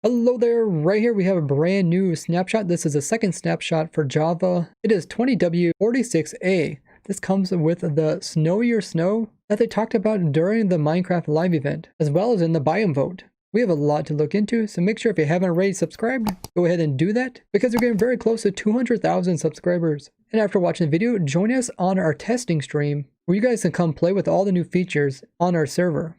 Hello there, right here we have a brand new snapshot. This is a second snapshot for Java. It is 20W46A. This comes with the Snowier Snow that they talked about during the Minecraft live event, as well as in the biome vote. We have a lot to look into, so make sure if you haven't already subscribed, go ahead and do that, because we're getting very close to 200,000 subscribers. And after watching the video, join us on our testing stream, where you guys can come play with all the new features on our server.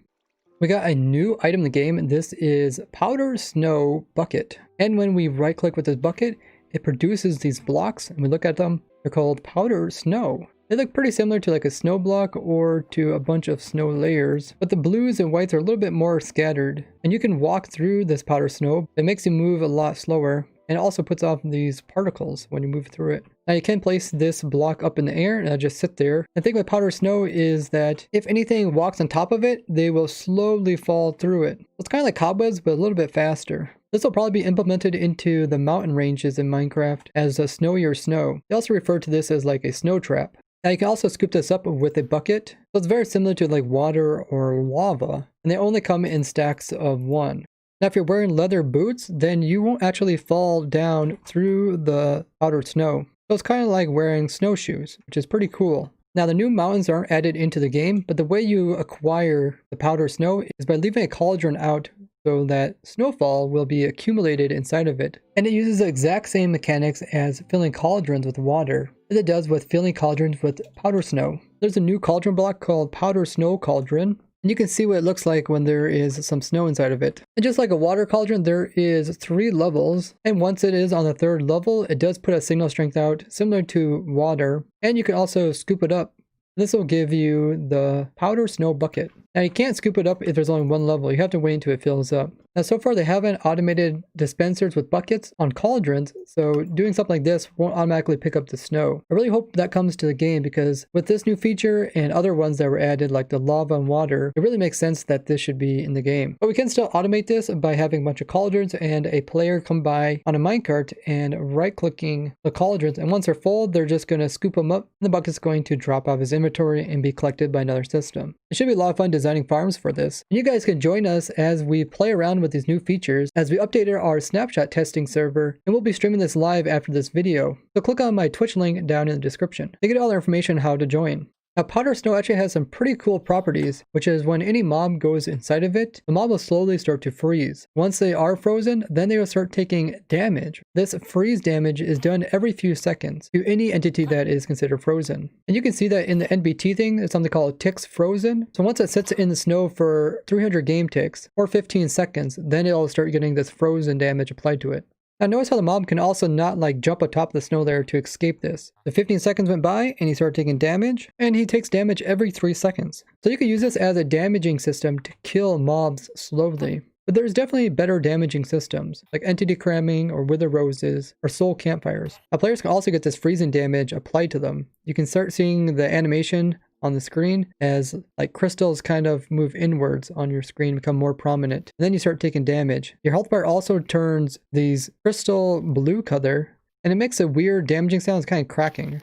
We got a new item in the game, and this is Powder Snow Bucket. And when we right click with this bucket, it produces these blocks, and we look at them, they're called Powder Snow. They look pretty similar to like a snow block or to a bunch of snow layers, but the blues and whites are a little bit more scattered. And you can walk through this powder snow. It makes you move a lot slower, and it also puts off these particles when you move through it. Now you can place this block up in the air and it'll just sit there. The thing with powder snow is that if anything walks on top of it, they will slowly fall through it. It's kind of like cobwebs, but a little bit faster. This will probably be implemented into the mountain ranges in Minecraft as a snowier snow. They also refer to this as like a snow trap. Now you can also scoop this up with a bucket. So it's very similar to like water or lava, and they only come in stacks of 1. Now if you're wearing leather boots, then you won't actually fall down through the powdered snow. So it's kind of like wearing snowshoes, which is pretty cool. Now the new mountains aren't added into the game, but the way you acquire the powdered snow is by leaving a cauldron out so that snowfall will be accumulated inside of it. And it uses the exact same mechanics as filling cauldrons with water as it does with filling cauldrons with powder snow. There's a new cauldron block called Powder Snow Cauldron, and you can see what it looks like when there is some snow inside of it. And just like a water cauldron, there is 3 levels, and once it is on the 3rd level, it does put a signal strength out similar to water, and you can also scoop it up. This will give you the powder snow bucket. Now you can't scoop it up if there's only 1 level. You have to wait until it fills up. Now so far they haven't automated dispensers with buckets on cauldrons, so doing something like this won't automatically pick up the snow. I really hope that comes to the game, because with this new feature and other ones that were added like the lava and water, it really makes sense that this should be in the game. But we can still automate this by having a bunch of cauldrons and a player come by on a minecart and right clicking the cauldrons, and once they're full they're just going to scoop them up and the bucket's going to drop off his inventory and be collected by another system. It should be a lot of fun designing farms for this. And you guys can join us as we play around with these new features as we updated our snapshot testing server, and we'll be streaming this live after this video. So click on my Twitch link down in the description to get all the information on how to join. Now powder snow actually has some pretty cool properties, which is when any mob goes inside of it, the mob will slowly start to freeze. Once they are frozen, then they will start taking damage. This freeze damage is done every few seconds to any entity that is considered frozen. And you can see that in the NBT thing, there's something called ticks frozen. So once it sits in the snow for 300 game ticks or 15 seconds, then it'll start getting this frozen damage applied to it. Now notice how the mob can also not like jump atop the snow layer to escape this. The 15 seconds went by and he started taking damage, and he takes damage every 3 seconds. So you can use this as a damaging system to kill mobs slowly. But there's definitely better damaging systems like entity cramming or wither roses or soul campfires. Now players can also get this freezing damage applied to them. You can start seeing the animation on the screen as like crystals kind of move inwards on your screen, become more prominent. And then you start taking damage. Your health bar also turns these crystal blue color, and it makes a weird damaging sound. It's kind of cracking.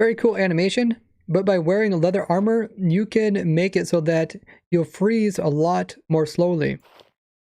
Very cool animation, but by wearing a leather armor, you can make it so that you'll freeze a lot more slowly.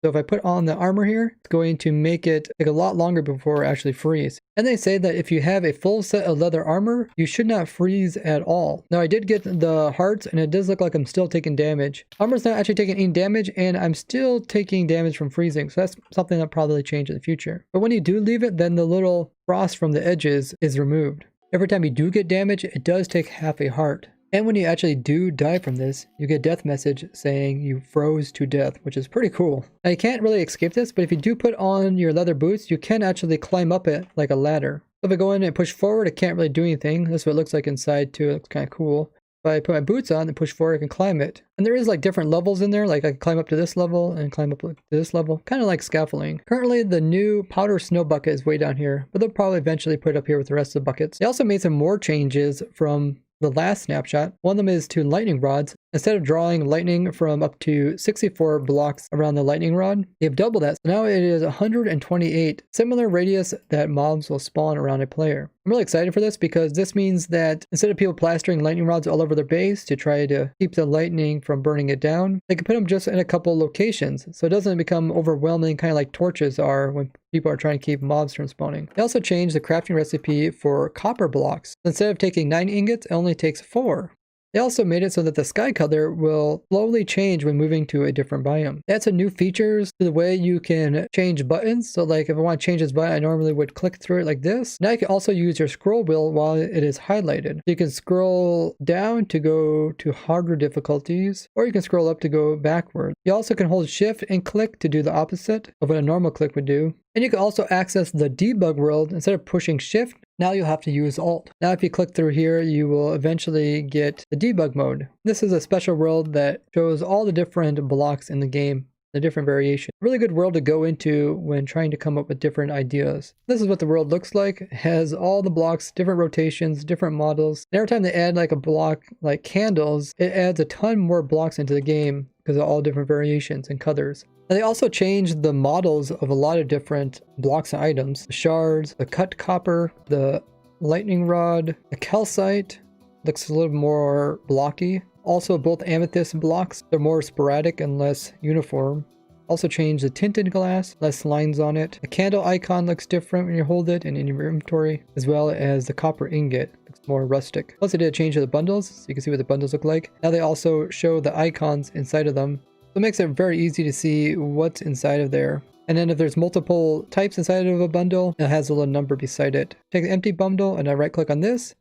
So if I put on the armor here, it's going to make it take a lot longer before it actually freeze. And they say that if you have a full set of leather armor, you should not freeze at all. Now I did get the hearts, and it does look like I'm still taking damage. Armor's not actually taking any damage, and I'm still taking damage from freezing. So that's something that'll probably change in the future. But when you do leave it, then the little frost from the edges is removed. Every time you do get damage, it does take half a heart. And when you actually do die from this, you get a death message saying you froze to death, which is pretty cool. Now you can't really escape this, but if you do put on your leather boots, you can actually climb up it like a ladder. So if I go in and push forward, it can't really do anything. That's what it looks like inside too. It looks kind of cool. If I put my boots on and push forward, I can climb it. And there is like different levels in there. Like I can climb up to this level and climb up to this level, kind of like scaffolding. Currently, the new powder snow bucket is way down here, but they'll probably eventually put it up here with the rest of the buckets. They also made some more changes from the last snapshot. One of them is to lightning rods. Instead of drawing lightning from up to 64 blocks around the lightning rod, they have doubled that. So now it is 128 similar radius that mobs will spawn around a player. I'm really excited for this because this means that instead of people plastering lightning rods all over their base to try to keep the lightning from burning it down, they can put them just in a couple locations. So it doesn't become overwhelming, kind of like torches are when people are trying to keep mobs from spawning. They also changed the crafting recipe for copper blocks. Instead of taking 9 ingots, it only takes 4. They also made it so that the sky color will slowly change when moving to a different biome. They add some new features to the way you can change buttons. So like if I want to change this button, I normally would click through it like this. Now you can also use your scroll wheel while it is highlighted. You can scroll down to go to harder difficulties, or you can scroll up to go backward. You also can hold shift and click to do the opposite of what a normal click would do. And you can also access the debug world. Instead of pushing shift, now you'll have to use alt. Now if you click through here, you will eventually get the debug mode. This is a special world that shows all the different blocks in the game, the different variations. Really good world to go into when trying to come up with different ideas. This is what the world looks like. It has all the blocks, different rotations, different models. And every time they add like a block like candles, it adds a ton more blocks into the game because of all different variations and colors. And they also changed the models of a lot of different blocks and items. The shards, the cut copper, the lightning rod, the calcite looks a little more blocky. Also both amethyst blocks, they're more sporadic and less uniform. Also changed the tinted glass, less lines on it. The candle icon looks different when you hold it and in your inventory, as well as the copper ingot looks more rustic. Plus they did a change to the bundles, so you can see what the bundles look like. Now they also show the icons inside of them. So it makes it very easy to see what's inside of there. And then if there's multiple types inside of a bundle, it has a little number beside it. Take the empty bundle and I right click on this.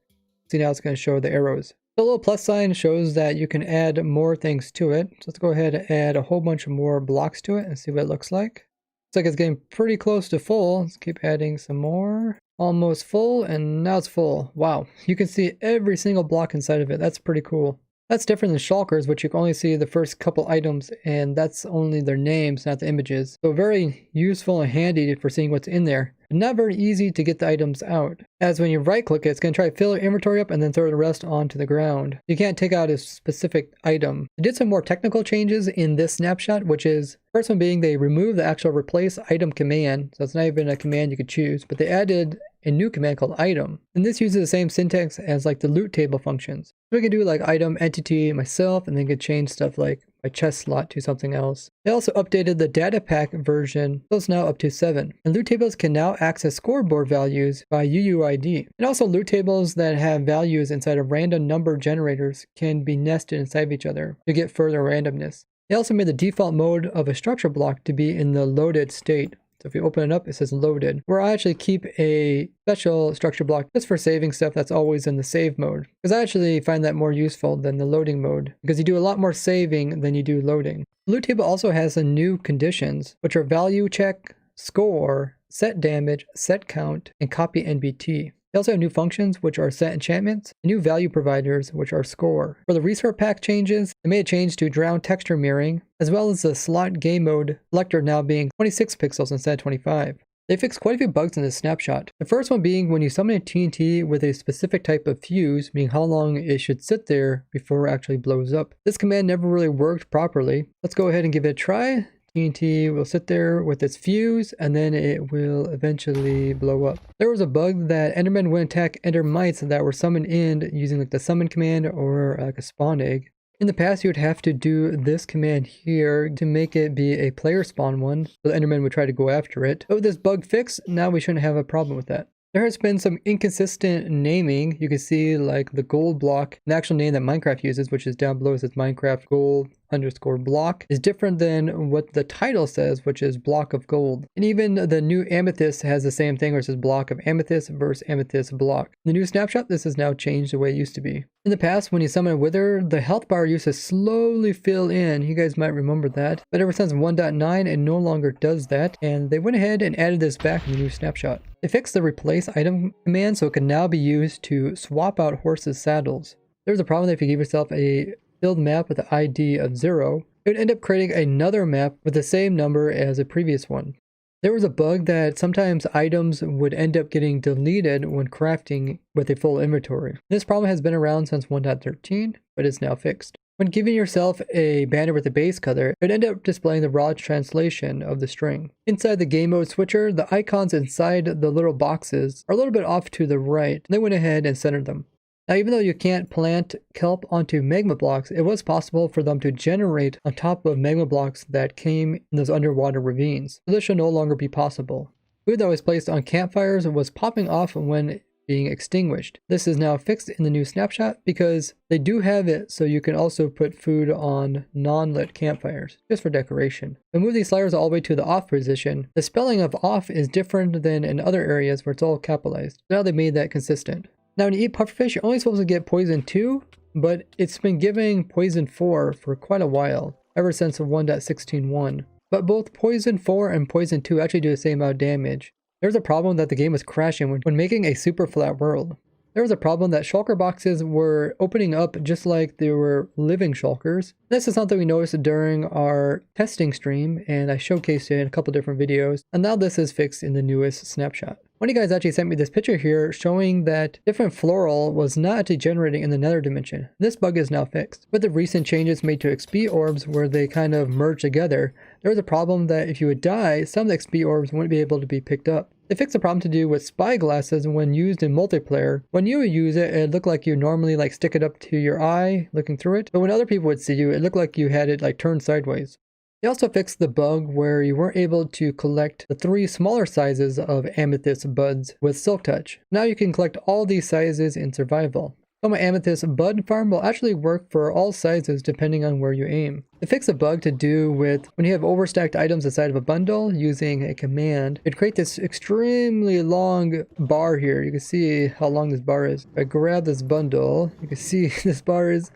See, now it's going to show the arrows. The little plus sign shows that you can add more things to it. So let's go ahead and add a whole bunch of more blocks to it and see what it looks like. Looks like it's getting pretty close to full. Let's keep adding some more. Almost full, and now it's full. Wow, you can see every single block inside of it. That's pretty cool. That's different than shulkers, which you can only see the first couple items, and that's only their names, not the images. So very useful and handy for seeing what's in there, but not very easy to get the items out. As when you right click it, it's going to try to fill your inventory up and then throw the rest onto the ground. You can't take out a specific item. They did some more technical changes in this snapshot, which is, first one being they removed the actual replace item command. So it's not even a command you could choose, but they added a new command called item. And this uses the same syntax as like the loot table functions. So we can do like item, entity, myself, and then could change stuff like my chest slot to something else. They also updated the data pack version, so it's now up to 7. And loot tables can now access scoreboard values by UUID. And also loot tables that have values inside of random number generators can be nested inside of each other to get further randomness. They also made the default mode of a structure block to be in the loaded state. So if you open it up, it says loaded, where I actually keep a special structure block just for saving stuff that's always in the save mode. Because I actually find that more useful than the loading mode, because you do a lot more saving than you do loading. The loot table also has some new conditions, which are value check, score, set damage, set count, and copy NBT. They also have new functions, which are set enchantments, and new value providers, which are score. For the resource pack changes, they made a change to drown texture mirroring, as well as the slot game mode selector now being 26 pixels instead of 25. They fixed quite a few bugs in this snapshot. The first one being when you summon a TNT with a specific type of fuse, meaning how long it should sit there before it actually blows up. This command never really worked properly. Let's go ahead and give it a try. TNT will sit there with its fuse and then it will eventually blow up. There was a bug that Endermen would attack Ender mites that were summoned in using like the summon command or like a spawn egg. In the past, you would have to do this command here to make it be a player spawn one, so the Enderman would try to go after it. But with this bug fix, now we shouldn't have a problem with that. There has been some inconsistent naming. You can see like the gold block, the actual name that Minecraft uses, which is down below, it says Minecraft gold _ block, is different than what the title says, which is block of gold. And even the new amethyst has the same thing, where it says block of amethyst versus amethyst block. In the new snapshot, this has now changed the way it used to be. In the past, when you summon a wither, the health bar used to slowly fill in. You guys might remember that. But ever since 1.9, it no longer does that. And they went ahead and added this back in the new snapshot. They fixed the replace item command so it can now be used to swap out horses' saddles. There's a problem that if you give yourself a filled map with an ID of 0, it would end up creating another map with the same number as a previous one. There was a bug that sometimes items would end up getting deleted when crafting with a full inventory. This problem has been around since 1.13, but it's now fixed. When giving yourself a banner with a base color, it would end up displaying the raw translation of the string. Inside the game mode switcher, the icons inside the little boxes are a little bit off to the right, and they went ahead and centered them. Now, even though you can't plant kelp onto magma blocks, it was possible for them to generate on top of magma blocks that came in those underwater ravines. So this should no longer be possible. Food that was placed on campfires was popping off when being extinguished. This is now fixed in the new snapshot because they do have it so you can also put food on non-lit campfires, just for decoration. We move these sliders all the way to the off position. The spelling of off is different than in other areas where it's all capitalized. Now they made that consistent. Now when you eat pufferfish, you're only supposed to get poison 2, but it's been giving poison 4 for quite a while, ever since 1.16.1. But both poison 4 and poison 2 actually do the same amount of damage. There was a problem that the game was crashing when making a super flat world. There was a problem that shulker boxes were opening up just like they were living shulkers. This is something we noticed during our testing stream, and I showcased it in a couple different videos, and now this is fixed in the newest snapshot. One of you guys actually sent me this picture here showing that different floral was not actually generating in the nether dimension. This bug is now fixed. With the recent changes made to XP orbs where they kind of merge together, there was a problem that if you would die, some of the XP orbs wouldn't be able to be picked up. They fixed a problem to do with spy glasses when used in multiplayer. When you would use it, it looked like you normally like stick it up to your eye looking through it, but when other people would see you, it looked like you had it like turned sideways. They also fixed the bug where you weren't able to collect the 3 smaller sizes of amethyst buds with silk touch. Now you can collect all these sizes in survival. So my amethyst bud farm will actually work for all sizes depending on where you aim. They fixed a bug to do with when you have overstacked items inside of a bundle using a command. It'd create this extremely long bar here. You can see how long this bar is. If I grab this bundle, you can see this bar is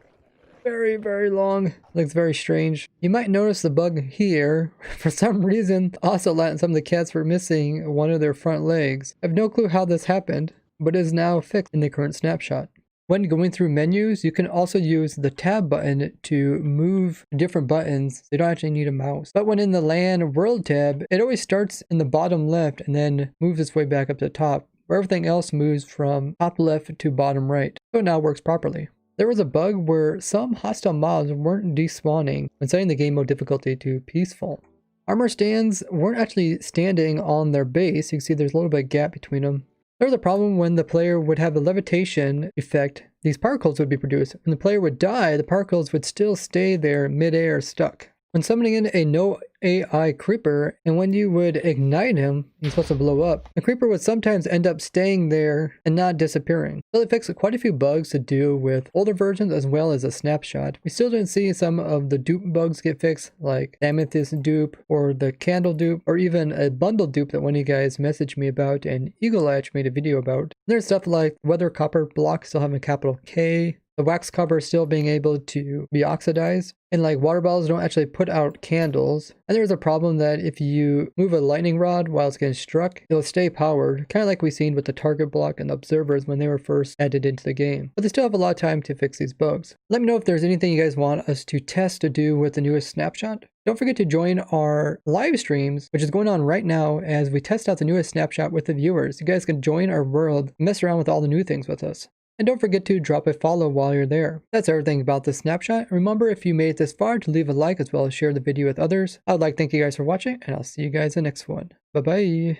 very, very long. Looks very strange. You might notice the bug here. For some reason, the ocelot and some of the cats were missing one of their front legs. I have no clue how this happened, but it is now fixed in the current snapshot. When going through menus, you can also use the tab button to move different buttons. They don't actually need a mouse. But when in the LAN world tab, it always starts in the bottom left and then moves its way back up to the top, where everything else moves from top left to bottom right. So it now works properly. There was a bug where some hostile mobs weren't despawning when setting the game mode difficulty to peaceful. Armor stands weren't actually standing on their base. You can see there's a little bit of gap between them. There was a problem when the player would have the levitation effect, these particles would be produced. When the player would die, the particles would still stay there mid-air stuck. When summoning in a no AI creeper, and when you would ignite him, he's supposed to blow up, the creeper would sometimes end up staying there and not disappearing. So they fixed quite a few bugs to do with older versions as well as a snapshot. We still didn't see some of the dupe bugs get fixed, like the amethyst dupe or the candle dupe, or even a bundle dupe that one of you guys messaged me about and Eagle Latch made a video about. There's stuff like weather copper block still having a capital K, the wax cover still being able to be oxidized, and like water bottles don't actually put out candles. And there's a problem that if you move a lightning rod while it's getting struck, it'll stay powered, kind of like we seen with the target block and the observers when they were first added into the game. But they still have a lot of time to fix these bugs. Let me know if there's anything you guys want us to test to do with the newest snapshot. Don't forget to join our live streams, which is going on right now as we test out the newest snapshot with the viewers. You guys can join our world, mess around with all the new things with us. And don't forget to drop a follow while you're there. That's everything about this snapshot. Remember, if you made it this far, to leave a like as well as share the video with others. I would like to thank you guys for watching, and I'll see you guys in the next one. Bye-bye.